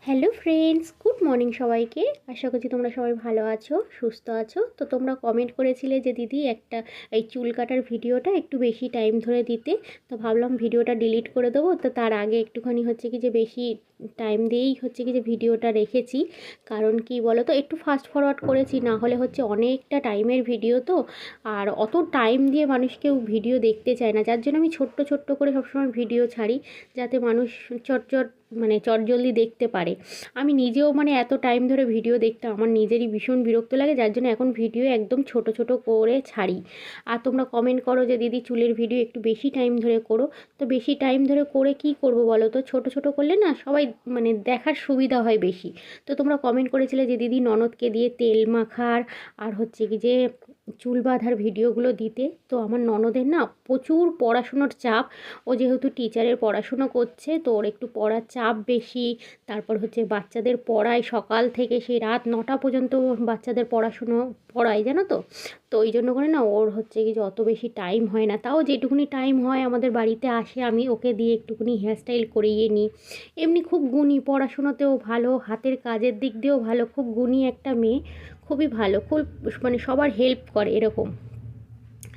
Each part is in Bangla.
হ্যালো ফ্রেন্ডস, গুড মর্নিং সবাইকে। আশা করছি তোমরা সবাই ভালো আছো, সুস্থ আছো। তো তোমরা কমেন্ট করেছিলে যে দিদি একটা এই চুল কাটার ভিডিওটা একটু বেশি টাইম ধরে দিতে। তো ভাবলাম ভিডিওটা ডিলিট করে দেবো। তো তার আগে একটুখানি হচ্ছে কি যে বেশি টাইম দিয়েই হচ্ছে কি যে ভিডিওটা রেখেছি। কারণ কি বলো তো, একটু ফাস্ট ফরওয়ার্ড করেছি, না হলে হচ্ছে অনেকটা টাইমের ভিডিও তো। আর অত টাইম দিয়ে মানুষ কেউ ভিডিও দেখতে চায় না, যার জন্য আমি ছোট্ট ছোট্ট করে সবসময় ভিডিও ছাড়ি, যাতে মানুষ চটচট চটজলদি দেখতে পারে। আমি নিজেও এত টাইম ধরে ভিডিও দেখতে আমার নিজেরই ভীষণ বিরক্ত লাগে, যার জন্য এখন ভিডিও একদম ছোট ছোট করে ছাড়ি। আর তোমরা কমেন্ট করো যে দিদি চুলের ভিডিও একটু বেশি টাইম ধরে করো। তো বেশি টাইম ধরে করে কি করব বলো তো, ছোট ছোট করলে না সবাই দেখার সুবিধা হয় বেশি। তো তোমরা কমেন্ট করেছিলে যে দিদি ননদকে দিয়ে তেল মাখার আর হচ্ছে কি যে চুল বাঁধার ভিডিওগুলো দিতে। তো আমার ননদের না প্রচুর পড়াশুনোর চাপ। ও যেহেতু টিচারের পড়াশুনো করছে, তো ওর একটু পড়ার চাপ বেশি। তারপর হচ্ছে বাচ্চাদের পড়ায়, সকাল থেকে সেই রাত 9টা পর্যন্ত বাচ্চাদের পড়াশুনো পড়ায়, জানো তো। তো ওই জন্য করে না ওর হচ্ছে কি যে অত বেশি টাইম হয় না। তাও যেটুকুনি টাইম হয় আমাদের বাড়িতে আসে, আমি ওকে দিয়ে একটুখানি হেয়ারস্টাইল করিয়ে নিই। এমনি খুব গুণী, পড়াশুনোতেও ভালো, হাতের কাজের দিক দিয়েও ভালো, খুব গুণী একটা মেয়ে। খুবই ভালো, খুব সবার হেল্প করে এরকম।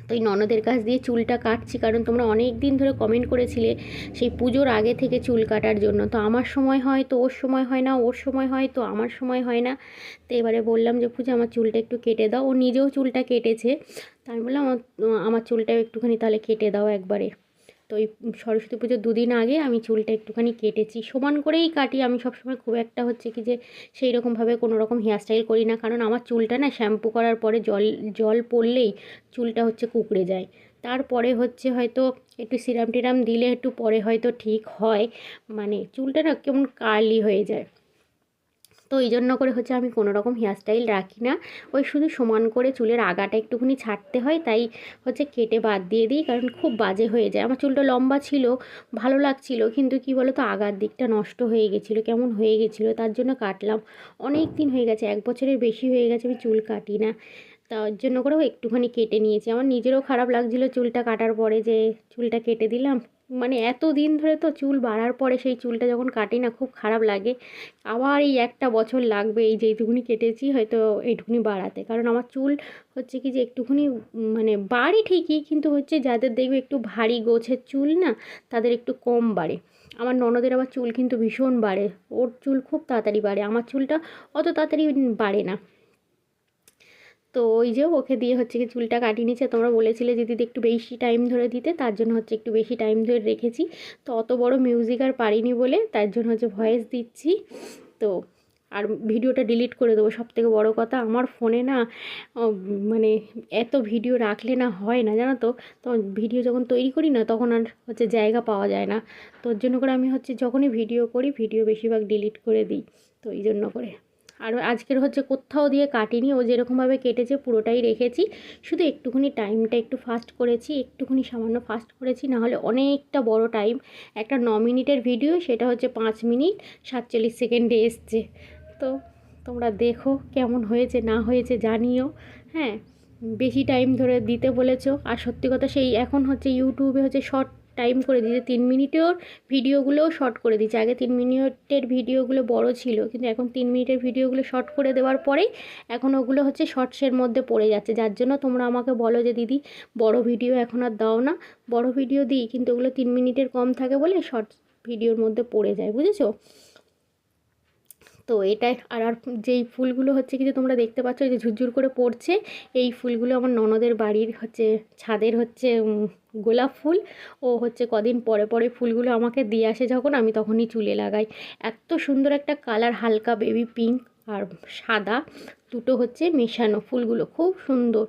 তো এই ননদের কাছ দিয়ে চুলটা কাটছি, কারণ তোমরা অনেক দিন ধরে কমেন্ট করেছিলে সেই পুজোর আগে থেকে চুল কাটার জন্য। তো আমার সময় হয় তো ওর সময় হয় না, ওর সময় হয় তো আমার সময় হয় না। তো এবারে বললাম যে পূজা আমার চুলটা একটু কেটে দাও। ও নিজেও চুলটা কেটেছে। তো আমি বললাম আমার চুলটাও একটুখানি তাহলে কেটে দাও একবারে। তো এই সরস্বতী পুজোর দুদিন আগে আমি চুলটা একটুখানি কেটেছি, সমান করেই কাটি আমি সবসময়, খুব একটা হচ্ছে কি যে সেই রকমভাবে কোনো রকম হেয়ারস্টাইল করি না। কারণ আমার চুলটা না শ্যাম্পু করার পরে জল জল পড়লেই চুলটা হচ্ছে কুঁকড়ে যায়। তারপরে হচ্ছে হয়তো একটু সিরাম টিরাম দিলে একটু পরে হয়তো ঠিক হয়, চুলটা না কেমন কার্লি হয়ে যায়। তো এই জন্য করে হচ্ছে আমি কোনো রকম হেয়ারস্টাইল রাখি না। ওই শুধু সমান করে চুলের আগাটা একটুখানি ছাড়তে হয়, তাই হচ্ছে কেটে বাদ দিয়ে দিই, কারণ খুব বাজে হয়ে যায়। আমার চুলটা লম্বা ছিল, ভালো লাগছিল, কিন্তু কি বলো তো আগার দিকটা নষ্ট হয়ে গেছিলো, কেমন হয়ে গেছিলো, তার জন্য কাটলাম। অনেক দিন হয়ে গেছে, 1 বছরের বেশি হয়ে গেছে আমি চুল কাটি না। তার জন্য করেও একটুখানি কেটে নিয়েছি। আমার নিজেরও খারাপ লাগছিলো চুলটা কাটার পরে, যে চুলটা কেটে দিলাম। এত দিন ধরে তো চুল বাড়ার পরে সেই চুলটা যখন কাটি না খুব খারাপ লাগে। আবার এই 1 বছর লাগবে এই যেইটুকুনি কেটেছি হয়তো এইটুকুনি বাড়াতে, কারণ আমার চুল হচ্ছে কি যে একটুখানি বাড়ে ঠিকই, কিন্তু হচ্ছে যাদের দেখবে একটু ভারী গোছের চুল না, তাদের একটু কম বাড়ে। আমার ননদের আবার চুল কিন্তু ভীষণ বাড়ে, ওর চুল খুব তাড়াতাড়ি বাড়ে, আমার চুলটা অত তাড়াতাড়ি বাড়ে না। তো ওই যে ওকে দিয়ে হচ্ছে কি চুলটা কাটিয়ে নিচ্ছে। তোমরা বলেছিলে যে দিদি একটু বেশি টাইম ধরে দিতে, তার জন্য হচ্ছে একটু বেশি টাইম ধরে রেখেছি। তো অত বড় মিউজিক আর পারিনি বলে তার জন্য হচ্ছে ভয়েস দিচ্ছি। তো আর ভিডিওটা ডিলিট করে দেবো। সবথেকে বড় কথা, আমার ফোনে না ও, মানে এত ভিডিও রাখলে না হয় না, জানো তো। তো ভিডিও যখন তৈরি করি না তখন আর হচ্ছে জায়গা পাওয়া যায় না। তোর জন্য করে আমি হচ্ছে যখনই ভিডিও করি ভিডিও বেশিরভাগ ডিলিট করে দিই। তো এই জন্য করে আর আজকের হচ্ছে কোথাও দিয়ে কাটিনি, ও যেরকমভাবে কেটেছে পুরোটাই রেখেছি। শুধু একটুখানি টাইমটা একটু ফাস্ট করেছি, একটুখানি সামান্য ফাস্ট করেছি, নাহলে অনেকটা বড় টাইম। একটা 9 মিনিটের ভিডিও, সেটা হচ্ছে 5 মিনিট 47 সেকেন্ডে এসছে। তো তোমরা দেখো কেমন হয়েছে না হয়েছে জানিও। হ্যাঁ, বেশি টাইম ধরে দিতে বলেছো। আর সত্যি কথা, সেই এখন হচ্ছে ইউটিউবে হচ্ছে শর্ট টাইম করে দিয়েছে, 3 মিনিটেও ভিডিওগুলোও শর্ট করে দিচ্ছে। আগে 3 মিনিটের ভিডিওগুলো বড় ছিল, কিন্তু এখন 3 মিনিটের ভিডিওগুলো শর্ট করে দেওয়ার পরেই এখন ওগুলো হচ্ছে শর্টসের মধ্যে পড়ে যাচ্ছে। যার জন্য তোমরা আমাকে বলো যে দিদি বড় ভিডিও এখন আর দাও না। বড় ভিডিও দিই, কিন্তু ওগুলো 3 মিনিটের কম থাকে বলে শর্টস ভিডিওর মধ্যে পড়ে যায়, বুঝেছো। তো এটাই আর যেই ফুলগুলো হচ্ছে কি যে তোমরা দেখতে পাচ্ছ যে ঝুরঝুর করে পড়ছে, এই ফুলগুলো আমার ননদের বাড়ির হচ্ছে ছাদের হচ্ছে গোলাপ ফুল। ও হচ্ছে কদিন পরে পরে ফুলগুলো আমাকে দিয়ে আসে, যখন আমি তখনই চুলে লাগাই। এত সুন্দর একটা কালার, হালকা বেবি পিঙ্ক আর সাদা দুটো হচ্ছে মেশানো, ফুলগুলো খুব সুন্দর।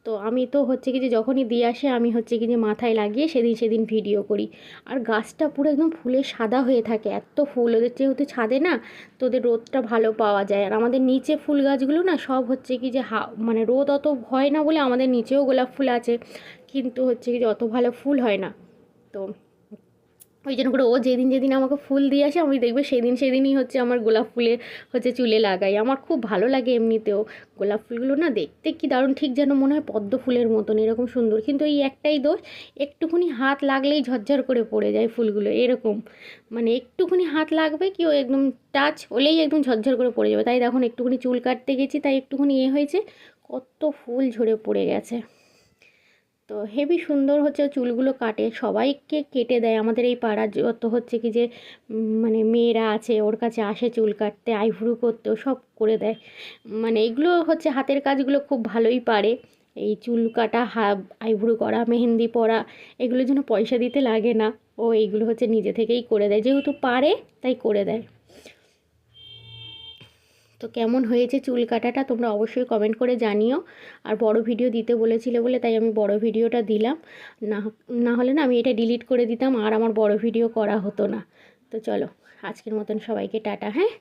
তো আমি তো হচ্ছে কি যে যখনই দিয়ে আসে আমি হচ্ছে কি যে মাথায় লাগিয়ে সেদিন সেদিন ভিডিও করি। আর গাছটা পুরো একদম ফুলে সাদা হয়ে থাকে, এত ফুল ওদের, যেহেতু ছাদে না, তো ওদের রোদটা ভালো পাওয়া যায়। আর আমাদের নিচে ফুল গাছগুলো না সব হচ্ছে কি যে রোদ অত হয় না বলে আমাদের নিচেও গোলাপ ফুল আছে, কিন্তু হচ্ছে কি যে অত ভালো ফুল হয় না। তো ওই জন্য করে ও যেদিন যেদিন আমাকে ফুল দিয়ে আসে আমি দেখবে সেদিনই হচ্ছে আমার গোলাপ ফুলে হচ্ছে চুলে লাগাই। আমার খুব ভালো লাগে এমনিতেও গোলাপ ফুলগুলো না দেখতে কি দারুণ, ঠিক যেন মনে হয় পদ্ম ফুলের মতন এরকম সুন্দর। কিন্তু এই একটাই দোষ, একটুখানি হাত লাগলেই ঝরঝর করে পড়ে যায় ফুলগুলো এরকম, মানে একটুখানি হাত লাগবে কি ও একদম টাচ হলেই একদম ঝরঝর করে পড়ে যাবে। তাই দেখুন একটুখানি চুল কাটতে গেছি তাই একটুখানি হয়েছে, কত ফুল ঝরে পড়ে গেছে। তো হেবি সুন্দর হচ্ছে চুলগুলো কাটে, সবাইকে কেটে দেয়। আমাদের এই পাড়ার যত হচ্ছে কি যে মানে মেয়েরা আছে ওর কাছে আসে চুল কাটতে, আইব্রু করতেও সব করে দেয়। মানে এগুলো হচ্ছে হাতের কাজগুলো খুব ভালোই পারে, এই চুল কাটা, আইব্রু করা, মেহেন্দি পরা, এগুলোর জন্য পয়সা দিতে লাগে না। ও এইগুলো হচ্ছে নিজে থেকেই করে দেয়, যেহেতু পারে তাই করে দেয়। তো কেমন হয়েছে চুল কাটাটা তোমরা অবশ্যই কমেন্ট করে জানিও। আর বড় ভিডিও দিতে বলেছিলে বলে তাই আমি বড় ভিডিওটা দিলাম, না না হলে না আমি এটা ডিলিট করে দিতাম আর আমার বড় ভিডিও করা হতো না। তো চলো আজকের মতন সবাইকে টাটা, হ্যাঁ।